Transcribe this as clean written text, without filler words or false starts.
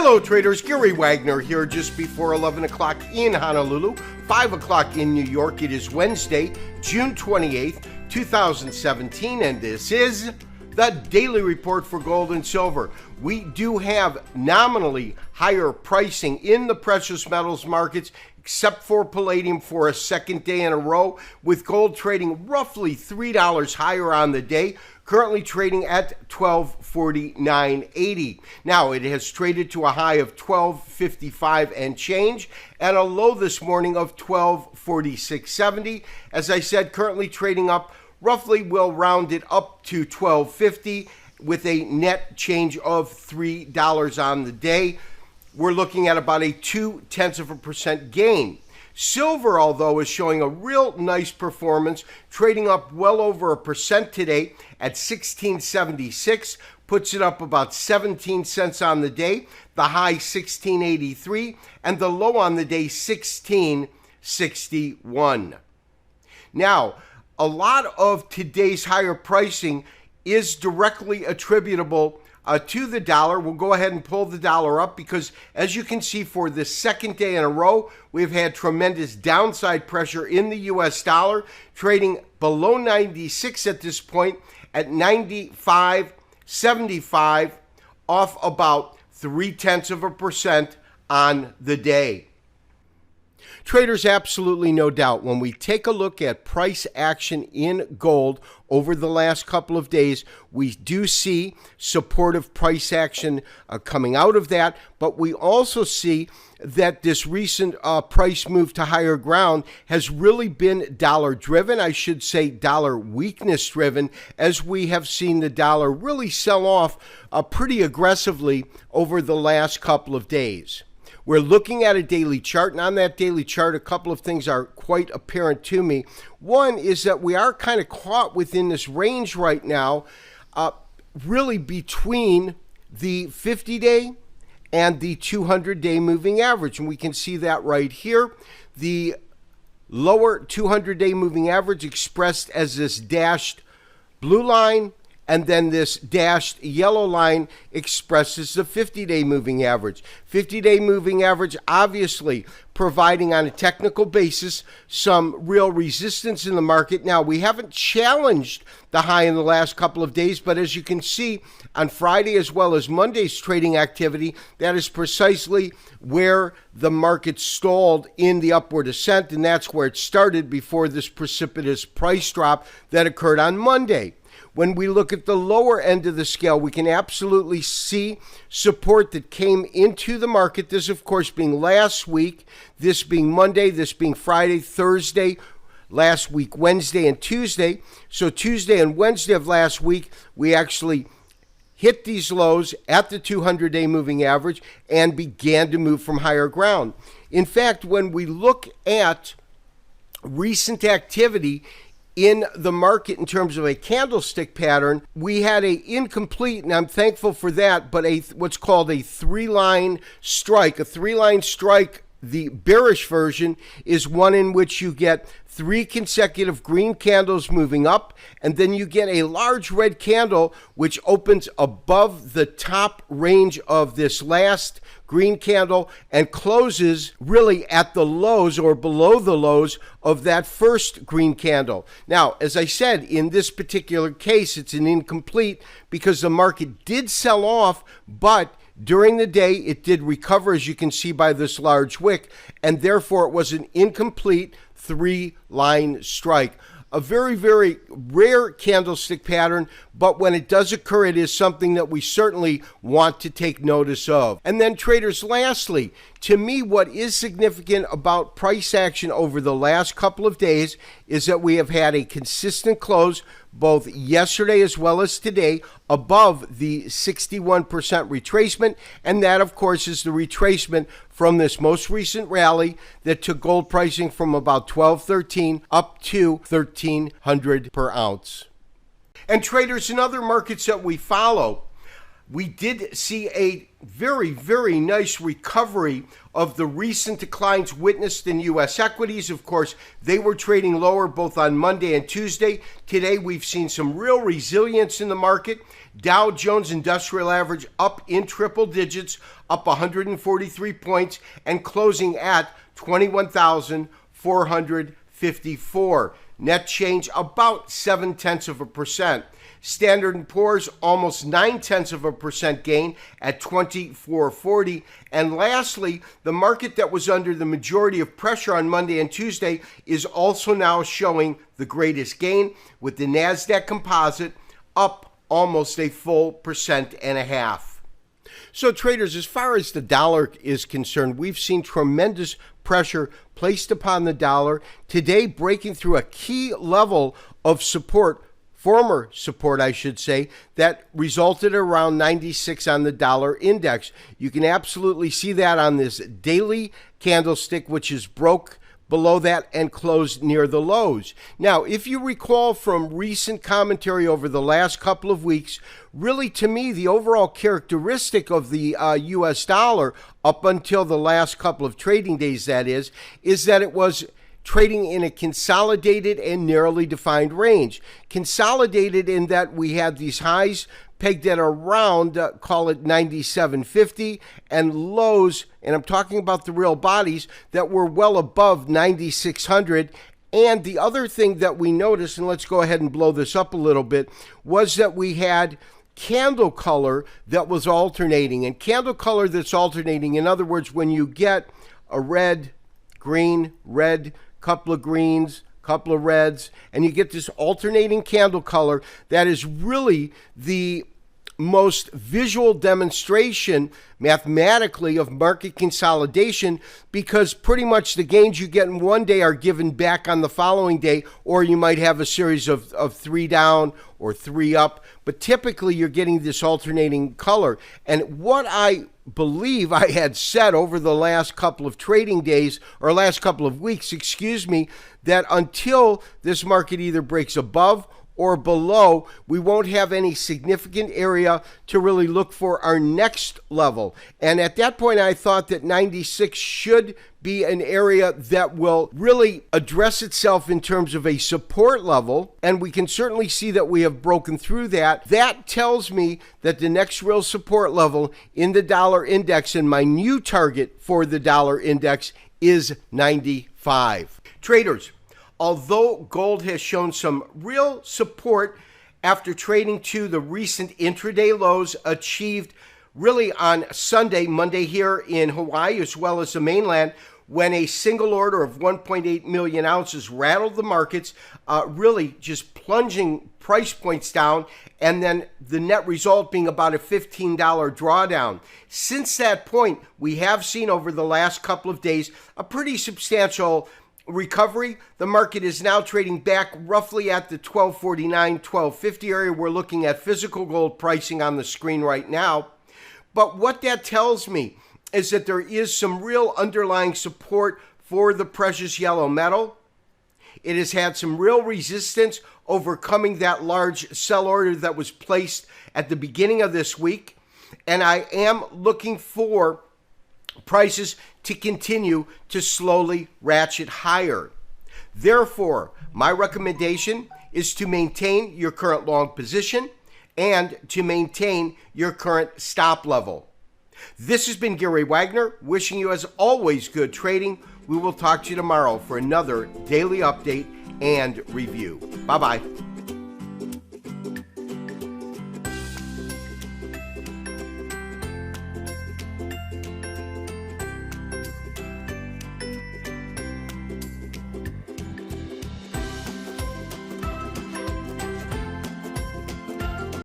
Hello traders, Gary Wagner here just before 11 o'clock in Honolulu, 5 o'clock in New York. It is Wednesday, June 28th, 2017, and this is the Daily Report for Gold and Silver. We do have nominally higher pricing in the precious metals markets, except for palladium for a second day in a row, with gold trading roughly $3 higher on the day, currently trading at $1249.80. Now, it has traded to a high of $1255 and change, and a low this morning of $1246.70. As I said, currently trading up roughly, we'll round it up to $1250 with a net change of $3 on the day. We're looking at about a 0.2% gain. Silver, although, is showing a real nice performance, trading up well over 1% today at $16.76, puts it up about 17 cents on the day, the high $16.83, and the low on the day $16.61. Now, a lot of today's higher pricing is directly attributable to the dollar. We'll go ahead and pull the dollar up because, as you can see, for the second day in a row, we've had tremendous downside pressure in the U.S. dollar, trading below 96 at this point at 95.75, off about 0.3% on the day. Traders, absolutely no doubt, when we take a look at price action in gold over the last couple of days, we do see supportive price action coming out of that, but we also see that this recent price move to higher ground has really been dollar-driven, I should say dollar weakness-driven, as we have seen the dollar really sell off pretty aggressively over the last couple of days. We're looking at a daily chart, and on that daily chart, a couple of things are quite apparent to me. One is that we are kind of caught within this range right now, really between the 50-day and the 200-day moving average, and we can see that right here. The lower 200-day moving average expressed as this dashed blue line, and then this dashed yellow line expresses the 50-day moving average. 50-day moving average obviously providing on a technical basis some real resistance in the market. Now, we haven't challenged the high in the last couple of days, but as you can see on Friday as well as Monday's trading activity, that is precisely where the market stalled in the upward ascent, and that's where it started before this precipitous price drop that occurred on Monday. When we look at the lower end of the scale, we can absolutely see support that came into the market. This, of course, being last week, this being Monday, this being Friday, Thursday, last week, Wednesday, and Tuesday. So Tuesday and Wednesday of last week, we actually hit these lows at the 200-day moving average and began to move from higher ground. In fact, when we look at recent activity in the market in terms of a candlestick pattern, we had a incomplete, and I'm thankful for that, but what's called a three-line strike. A three-line strike, the bearish version, is one in which you get three consecutive green candles moving up, and then you get a large red candle which opens above the top range of this last green candle and closes really at the lows or below the lows of that first green candle. Now, as I said, in this particular case, it's an incomplete because the market did sell off, but during the day, it did recover, as you can see by this large wick, and therefore it was an incomplete three-line strike. A very, very rare candlestick pattern, but when it does occur, it is something that we certainly want to take notice of. And then traders, lastly, to me, what is significant about price action over the last couple of days is that we have had a consistent close both yesterday as well as today above the 61% retracement, and that, of course, is the retracement from this most recent rally that took gold pricing from about $12.13 up to $1,300 per ounce. And traders, in other markets that we follow, we did see a very, very nice recovery of the recent declines witnessed in U.S. equities. Of course, they were trading lower both on Monday and Tuesday. Today, we've seen some real resilience in the market. Dow Jones Industrial Average up in triple digits, up 143 points, and closing at 21,454. Net change about 0.7%. Standard & Poor's almost 0.9% gain at 2440. And lastly, the market that was under the majority of pressure on Monday and Tuesday is also now showing the greatest gain, with the NASDAQ Composite up almost a full 1.5%. So traders, as far as the dollar is concerned, we've seen tremendous pressure placed upon the dollar, today breaking through a key level of support, former support, I should say, that resulted around 96 on the dollar index. You can absolutely see that on this daily candlestick, which is broke below that and closed near the lows. Now, if you recall from recent commentary over the last couple of weeks, really to me, the overall characteristic of the US dollar up until the last couple of trading days, that is that it was trading in a consolidated and narrowly defined range. Consolidated in that we had these highs pegged at around, call it 97.50, and lows, and I'm talking about the real bodies, that were well above 9,600. And the other thing that we noticed, and let's go ahead and blow this up a little bit, was that we had candle color that was alternating. And candle color that's alternating, in other words, when you get a red, green, red, couple of greens, couple of reds, and you get this alternating candle color, that is really the most visual demonstration mathematically of market consolidation, because pretty much the gains you get in one day are given back on the following day, or you might have a series of 3 down or 3 up, but typically you're getting this alternating color. And what I believe I had said over the last couple of trading days, or last couple of weeks, that until this market either breaks above or below, we won't have any significant area to really look for our next level. And at that point, I thought that 96 should be an area that will really address itself in terms of a support level, and we can certainly see that we have broken through that. That tells me that the next real support level in the dollar index, and my new target for the dollar index, is 95. Traders, although gold has shown some real support after trading to the recent intraday lows achieved really on Sunday, Monday here in Hawaii, as well as the mainland, when a single order of 1.8 million ounces rattled the markets, really just plunging price points down, and then the net result being about a $15 drawdown. Since that point, we have seen over the last couple of days a pretty substantial recovery. The market is now trading back roughly at the 1249, 1250 area. We're looking at physical gold pricing on the screen right now. But what that tells me is that there is some real underlying support for the precious yellow metal. It has had some real resistance overcoming that large sell order that was placed at the beginning of this week. And I am looking for prices to continue to slowly ratchet higher. Therefore, my recommendation is to maintain your current long position and to maintain your current stop level. This has been Gary Wagner, wishing you, as always, good trading. We will talk to you tomorrow for another daily update and review. Bye-bye.